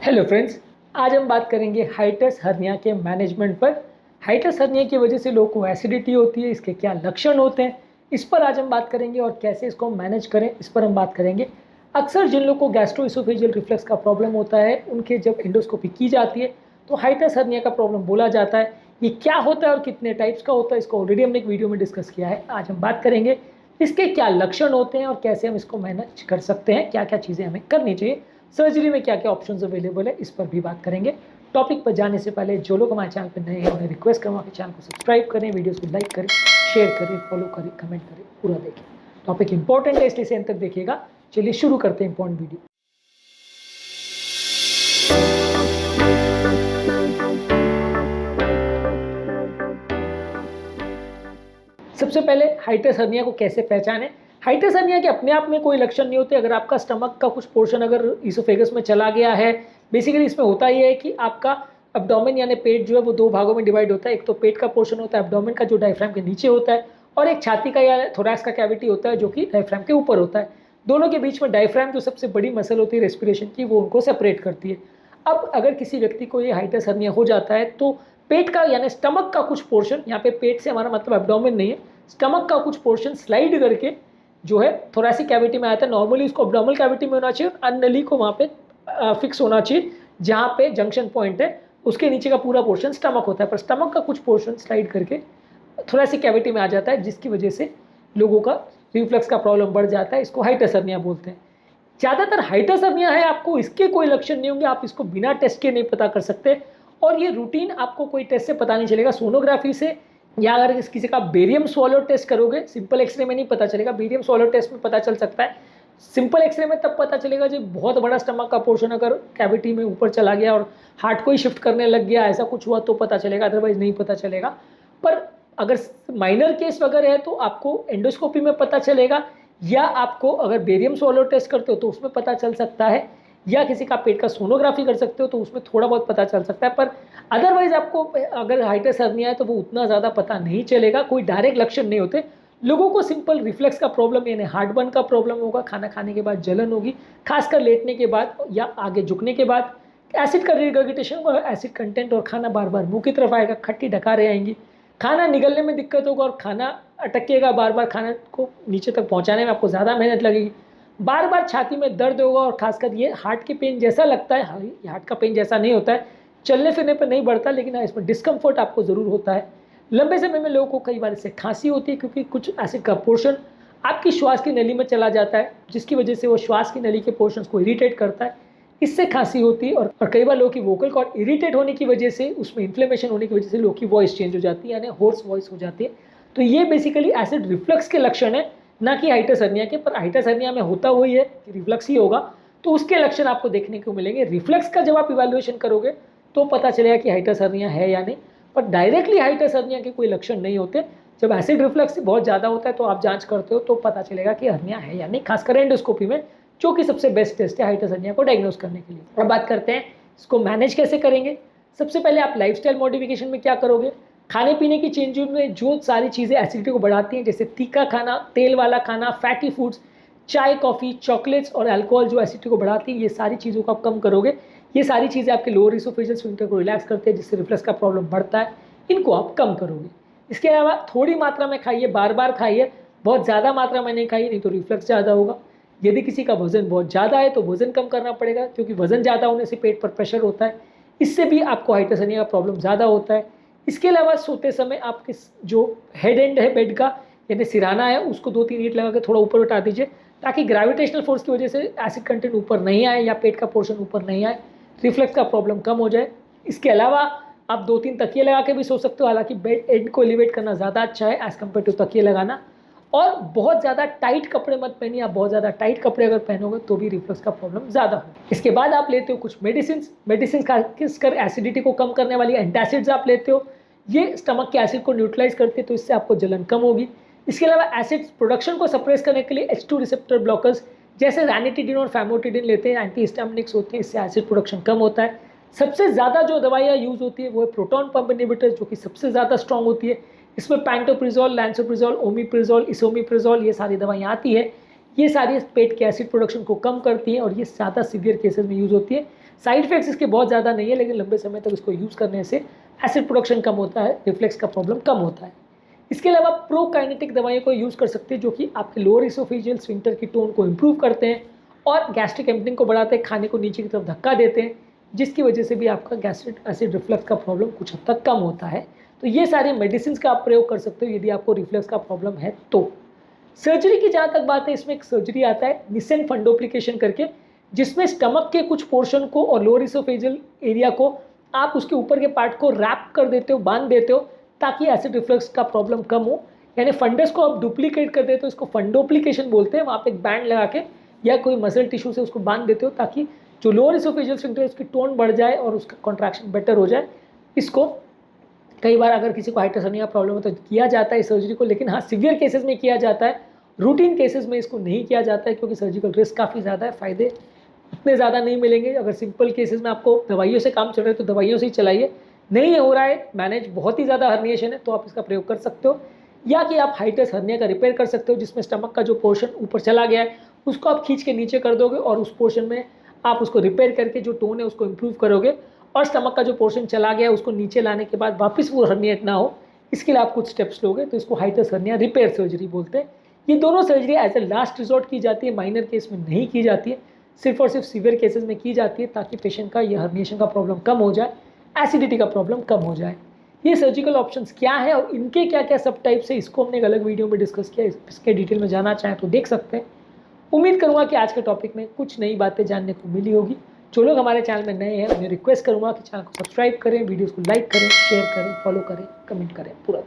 Hello friends, आज हम बात करेंगे हाइटस हर्निया के मैनेजमेंट पर। हाइटस हर्निया की वजह से लोगों को एसिडिटी होती है, इसके क्या लक्षण होते हैं, इस पर आज हम बात करेंगे और कैसे इसको हम मैनेज करें, इस पर हम बात करेंगे। अक्सर जिन लोगों को गैस्ट्रोइसोफेजियल रिफ्लक्स का प्रॉब्लम होता है, उनके जब एंडोस्कोपी की जाती है तो हाइटस हर्निया का प्रॉब्लम बोला जाता है। ये क्या होता है और कितने टाइप्स का होता है, इसको ऑलरेडी हमने एक वीडियो में डिस्कस किया है। आज हम बात करेंगे इसके क्या लक्षण होते हैं और कैसे हम इसको मैनेज कर सकते हैं, क्या क्या चीज़ें हमें करनी चाहिए, सर्जरी में क्या क्या ऑप्शंस अवेलेबल है, इस पर भी बात करेंगे। टॉपिक पर जाने से पहले जो लोग हमारे चैनल पर नए हैं उन्हें रिक्वेस्ट करूँगा कि चैनल को सब्सक्राइब करें, वीडियोस को लाइक करें, शेयर करें, फॉलो करें, कमेंट करें, पूरा देखें। टॉपिक इंपॉर्टेंट है इसलिए अंत तक देखिएगा। चलिए शुरू करते हैं इंपॉर्टेंट वीडियो। सबसे पहले हाइटस हर्निया को कैसे पहचानें। हाइटस हर्निया के अपने आप में कोई लक्षण नहीं होते। अगर आपका स्टमक का कुछ पोर्शन अगर इसोफेगस में चला गया है, बेसिकली इसमें होता ही है कि आपका एब्डोमेन यानी पेट जो है वो दो भागों में डिवाइड होता है। एक तो पेट का पोर्शन होता है एब्डोमेन का, जो डायफ्राम के नीचे होता है, और एक छाती का या थोरैक्स का कैविटी होता है जो कि डायफ्राम के ऊपर होता है। दोनों के बीच में डायफ्राम जो सबसे बड़ी मसल होती है रेस्पिरेशन की, वो उनको सेपरेट करती है। अब अगर किसी व्यक्ति को ये हाइटस हर्निया हो जाता है तो पेट का यानी स्टमक का कुछ पोर्शन, यहाँ पे पेट से हमारा मतलब एब्डोमेन नहीं है, स्टमक का कुछ पोर्शन स्लाइड करके जो है थोरैसिक कैविटी में आता है। नॉर्मली उसको एब्डोमिनल कैविटी में होना चाहिए, अन्नली को वहाँ पे फिक्स होना चाहिए जहाँ पे जंक्शन पॉइंट है। उसके नीचे का पूरा पोर्शन स्टमक होता है, पर स्टमक का कुछ पोर्शन स्लाइड करके थोरैसिक कैविटी में आ जाता है, जिसकी वजह से लोगों का रिफ्लक्स का प्रॉब्लम बढ़ जाता है। इसको हाइटस हर्निया बोलते हैं। ज़्यादातर हाइटस हर्निया है, आपको इसके कोई लक्षण नहीं होंगे, आप इसको बिना टेस्ट के नहीं पता कर सकते। और ये रूटीन आपको कोई टेस्ट से पता नहीं चलेगा, सोनोग्राफी से या अगर किसी का बेरियम स्वॉलो टेस्ट करोगे, सिंपल एक्सरे में नहीं पता चलेगा। बेरियम स्वॉलो टेस्ट में पता चल सकता है, सिंपल एक्सरे में तब पता चलेगा जब बहुत बड़ा स्टमक का पोर्शन अगर कैविटी में ऊपर चला गया और हार्ट को ही शिफ्ट करने लग गया, ऐसा कुछ हुआ तो पता चलेगा, अदरवाइज नहीं पता चलेगा। पर अगर माइनर केस वगैरह है तो आपको एंडोस्कोपी में पता चलेगा, या आपको अगर बेरियम स्वॉलो टेस्ट करते हो तो उसमें पता चल सकता है, या किसी का पेट का सोनोग्राफी कर सकते हो तो उसमें थोड़ा बहुत पता चल सकता है। पर अदरवाइज आपको अगर हाइटस हर्निया है तो वो उतना ज़्यादा पता नहीं चलेगा, कोई डायरेक्ट लक्षण नहीं होते। लोगों को सिंपल रिफ्लेक्स का प्रॉब्लम यानी हार्ट बर्न का प्रॉब्लम होगा, खाना खाने के बाद जलन होगी, खासकर लेटने के बाद या आगे झुकने के बाद, एसिड का रिगर्गिटेशन होगा, एसिड कंटेंट, और खाना बार बार मुंह की तरफ आएगा, खट्टी डकारें आएंगी, खाना निगलने में दिक्कत होगा और खाना अटकेगा, बार बार खाने को नीचे तक पहुँचाने में आपको ज़्यादा मेहनत लगेगी, बार बार छाती में दर्द होगा, और खासकर ये हार्ट के पेन जैसा लगता है। हार्ट का पेन जैसा नहीं होता है, चलने फिरने पर नहीं बढ़ता, लेकिन इसमें डिस्कम्फर्ट आपको ज़रूर होता है। लंबे समय में लोगों को कई बार इससे खांसी होती है, क्योंकि कुछ एसिड का पोर्शन आपकी श्वास की नली में चला जाता है, जिसकी वजह से वो श्वास की नली के पोर्शंस को इरिटेट करता है, इससे खांसी होती है। और कई बार लोगों की वोकल कॉर्ड इरिटेट होने की वजह से, उसमें इन्फ्लेमेशन होने की वजह से लोगों की वॉइस चेंज हो जाती है, यानी होर्स वॉइस हो जाती है। तो ये बेसिकली एसिड रिफ्लक्स के लक्षण है, ना कि हाइटस हर्निया के। पर हाइटस हर्निया में होता वही है कि रिफ्लक्स ही होगा, तो उसके लक्षण आपको देखने को मिलेंगे। रिफ्लक्स का जब आप इवैल्यूएशन करोगे तो पता चलेगा कि हाइटस हर्निया है या नहीं, पर डायरेक्टली हाइटस हर्निया के कोई लक्षण नहीं होते। जब एसिड रिफ्लक्स बहुत ज़्यादा होता है तो आप जांच करते हो तो पता चलेगा कि हर्निया है या नहीं, खासकर एंडोस्कोपी में, जो कि सबसे बेस्ट टेस्ट है हाइटस हर्निया को डायग्नोस करने के लिए। अब बात करते हैं इसको मैनेज कैसे करेंगे। सबसे पहले आप लाइफस्टाइल मॉडिफिकेशन में क्या करोगे, खाने पीने की चेंजेस में जो सारी चीज़ें एसिडिटी को बढ़ाती हैं, जैसे तीखा खाना, तेल वाला खाना, फैटी फूड्स, चाय, कॉफ़ी, चॉकलेट्स और अल्कोहल जो एसिडिटी को बढ़ाती है, ये सारी चीज़ों को आप कम करोगे। ये सारी चीज़ें आपके लोअर इसोफेजियल स्फिंक्टर को रिलैक्स करते हैं, जिससे रिफ्लक्स का प्रॉब्लम बढ़ता है, इनको आप कम करोगे। इसके अलावा थोड़ी मात्रा में खाइए, बार बार खाइए, बहुत ज़्यादा मात्रा में नहीं खाइए, नहीं तो रिफ्लक्स ज़्यादा होगा। यदि किसी का वजन बहुत ज़्यादा है तो वजन कम करना पड़ेगा, क्योंकि वजन ज़्यादा होने से पेट पर प्रेशर होता है, इससे भी आपको हाइटस हर्निया का प्रॉब्लम ज़्यादा होता है। इसके अलावा सोते समय आप जो हेड एंड है बेड का यानी सिराना है, उसको 2-3 ईंट लगा के थोड़ा ऊपर उठा दीजिए, ताकि ग्रेविटेशनल फोर्स की वजह से एसिड कंटेंट ऊपर नहीं आए या पेट का पोर्शन ऊपर नहीं आए, रिफ्लक्स का प्रॉब्लम कम हो जाए। इसके अलावा आप 2-3 तकिए लगा के भी सो सकते हो, हालांकि बेड एंड को एलिवेट करना ज़्यादा अच्छा है एज़ कम्पेयर टू तकिए लगाना। और बहुत ज़्यादा टाइट कपड़े मत पहनिए, आप बहुत ज़्यादा टाइट कपड़े अगर पहनोगे तो भी रिफ्लक्स का प्रॉब्लम ज़्यादा हो। इसके बाद आप लेते हो कुछ मेडिसिन खासकर एसिडिटी को कम करने वाली एंटासिड्स आप लेते हो, ये स्टमक के एसिड को न्यूट्रलाइज करते हैं, तो इससे आपको जलन कम होगी। इसके अलावा एसिड प्रोडक्शन को सप्रेस करने के लिए H2 रिसेप्टर ब्लॉकर्स जैसे रैनिटिडिन और फैमोटिडिन लेते हैं, एंटी हिस्टामिनिक्स होते हैं, इससे एसिड प्रोडक्शन कम होता है। सबसे ज़्यादा जो दवाइयाँ यूज़ होती है वो है प्रोटॉन पंप इनहिबिटर, जो कि सबसे ज़्यादा स्ट्रॉन्ग होती है। इसमें पैंटोप्रिजोल, लैंसोप्रिजोल, ओमिप्रिजोल, इसोमिप्रिजोल, ये सारी दवाइयाँ आती है। ये सारी पेट के एसिड प्रोडक्शन को कम करती हैं और ये ज़्यादा सीवियर केसेस में यूज़ होती है। साइड इफेक्ट्स इसके बहुत ज़्यादा नहीं है, लेकिन लंबे समय तक इसको यूज़ करने से एसिड प्रोडक्शन कम होता है, रिफ्लेक्स का प्रॉब्लम कम होता है। इसके अलावा प्रोकाइनेटिक दवाइयों को यूज़ कर सकते हैं, जो कि आपके लोअर इसोफेजियल स्फिंक्टर की टोन को इम्प्रूव करते हैं और गैस्ट्रिक एम्पटिंग को बढ़ाते हैं, खाने को नीचे की तरफ धक्का देते हैं, जिसकी वजह से भी आपका गैस्ट्रिक एसिड रिफ्लक्स का प्रॉब्लम कुछ हद तक कम होता है। तो ये सारे मेडिसिन का आप प्रयोग कर सकते हो यदि आपको रिफ्लक्स का प्रॉब्लम है तो। सर्जरी की जहाँ तक बात है, इसमें एक सर्जरी आता है निसेंट फंडोप्लिकेशन करके, जिसमें स्टमक के कुछ पोर्शन को और लोअर इसोफेजियल एरिया को आप उसके ऊपर के पार्ट को रैप कर देते हो, बांध देते हो, ताकि एसिड रिफ्लक्स का प्रॉब्लम कम हो। यानी फंडस को आप डुप्लीकेट कर देते हो, इसको फंडोप्लिकेशन बोलते हैं। वहाँ पे एक बैंड लगा के या कोई मसल टिश्यू से उसको बांध देते हो, ताकि जो लोअर इसोफेजियल स्फिंक्टर है उसकी टोन बढ़ जाए और उसका कॉन्ट्रैक्शन बेटर हो जाए। इसको कई बार अगर किसी को हाइड्रोस हर्निया प्रॉब्लम है तो किया जाता है सर्जरी को, लेकिन हाँ सिवियर केसेस में किया जाता है। रूटीन केसेस में इसको नहीं किया जाता है, क्योंकि सर्जिकल रिस्क काफ़ी ज़्यादा है, फ़ायदे उतने ज़्यादा नहीं मिलेंगे। अगर सिंपल केसेस में आपको दवाइयों से काम चल रहा है तो दवाइयों से ही चलाइए। नहीं हो रहा है मैनेज, बहुत ही ज़्यादा हर्निएशन है, तो आप इसका प्रयोग कर सकते हो। या कि आप हाइड्रोस हर्निया का रिपेयर कर सकते हो, जिसमें स्टमक का जो पोर्शन ऊपर चला गया है उसको आप खींच के नीचे कर दोगे और उस पोर्शन में आप उसको रिपेयर करके जो टोन है उसको इम्प्रूव करोगे, और स्टमक का जो पोर्शन चला गया है उसको नीचे लाने के बाद वापस वो हर्निएट ना हो, इसके लिए आप कुछ स्टेप्स लोगे, तो इसको हाइड्रोस हर्निया रिपेयर सर्जरी बोलते हैं। ये दोनों surgery as a last resort की जाती है, माइनर केस में नहीं की जाती है, सिर्फ और सिर्फ सीवियर केसेस में की जाती है, ताकि पेशेंट का ये हर्निएशन का प्रॉब्लम कम हो जाए, एसिडिटी का प्रॉब्लम कम हो जाए। ये सर्जिकल ऑप्शंस क्या है और इनके क्या क्या सब टाइप्स है, इसको हमने एक अलग वीडियो में डिस्कस किया। इसके डिटेल में जानना चाहें तो देख सकते हैं। उम्मीद करूँगा कि आज के टॉपिक में कुछ नई बातें जानने को मिली होगी। जो लोग हमारे चैनल में नए हैं उन्हें रिक्वेस्ट करूँगा कि चैनल को सब्सक्राइब करें, वीडियोज़ को लाइक करें, शेयर करें, फॉलो करें, कमेंट करें पूरा।